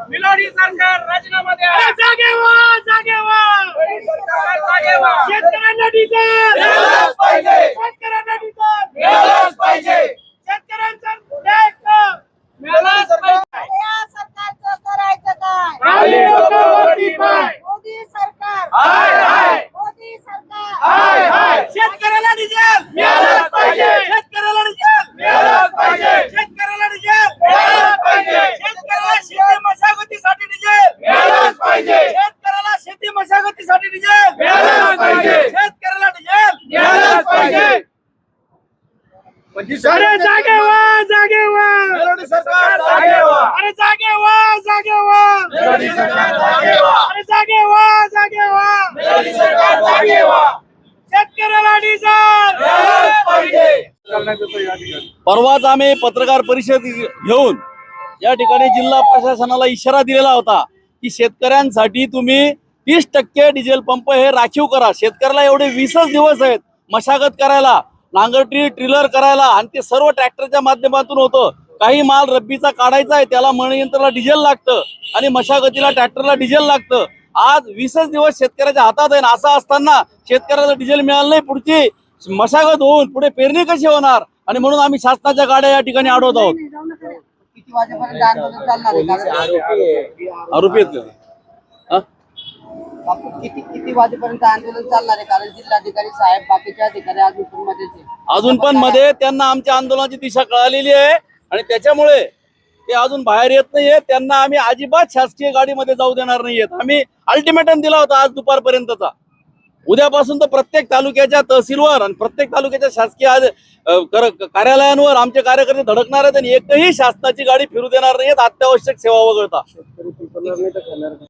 मिलोडी सरकार राजीनामा द्या. जागे व्हा, जागे व्हा. शेतकऱ्यांना डिझेल मिळालंच पाहिजे. शेतकऱ्यांना डिझेल मिळालंच पाहिजे. शेतकऱ्यांचा मिळालंच पाहिजे. या सरकारचं करायचं काय? खाली डोकं वरती पाय. मोदी सरकार हाय हाय मोदी सरकार हाय हाय. शेतकऱ्याला डिझेल मिळालंच पाहिजे. शेतकऱ्याला डिझेल मिळालंच पाहिजे. शेतकऱ्याला डिझेल मिळालंच पाहिजे. शेतकऱ्याला शेती मशागतीसाठी डिझेल मिळालंच पाहिजे. शेतकऱ्याला शेती मशागतीसाठी डिझेल मिळालंच पाहिजे. शेतकऱ्याला डिझेल मिळालंच पाहिजे. अरे जागे व्हा, जागे व्हा. मिलोडी सरकार जागे व्हा. अरे जागे व्हा, जागे व्हा. मिलोडी सरकार जागे व्हा. अरे जागे व्हा, जागे व्हा. मिलोडी सरकार जागे व्हा. शेतकऱ्याला डिझेल मिळालंच पाहिजे. परवाच आम्ही पत्रकार परिषद घेऊन या ठिकाणी जिल्हा प्रशासनाला इशारा दिलेला होता की शेतकऱ्यांसाठी तुम्ही 30% डिझेल पंप हे राखीव करा. शेतकऱ्याला एवढे 20च दिवस आहेत मशागत करायला, नांगरटी ट्रिलर करायला, आणि ते सर्व ट्रॅक्टरच्या माध्यमातून होतं. काही माल रब्बीचा काढायचा आहे, त्याला मळणी यंत्राला डिझेल लागतं आणि मशागतीला ट्रॅक्टरला डिझेल लागतं. आज 20च दिवस शेतकऱ्याच्या हातात आहे. असं असताना शेतकऱ्याला डिझेल मिळालं नाही, पुढची मशागत होऊन पुढे पेरणी कशी होणार? आणि म्हणून आम्ही शासनाच्या गाड्या या ठिकाणी अडवत आहोत. किती वाजेपर्यंत आंदोलन चालणार आहे? आरोपी आहेत का? बापू, किती वाजेपर्यंत आंदोलन चालणार आहे? कारण जिल्हाधिकारी साहेब बाकीच्या अधिकारी अजून पण मध्येच आहे. अजून पण मध्ये त्यांना आमच्या आंदोलनाची दिशा कळालेली आहे आणि त्याच्यामुळे ते अजून बाहेर येत नाहीये. त्यांना आम्ही अजिबात शासकीय गाडीमध्ये जाऊ देणार नाहीयेत. आम्ही अल्टिमेटम दिला होता आज दुपारपर्यंतचा. उद्यापासून तर प्रत्येक तालुक्याच्या तहसीलवर आणि प्रत्येक तालुक्याच्या शासकीय कार्यालयांवर आमचे कार्यकर्ते धडकणार आहेत आणि एकही शासनाची गाडी फिरू देणार नाहीयेत अत्यावश्यक सेवा वगळता.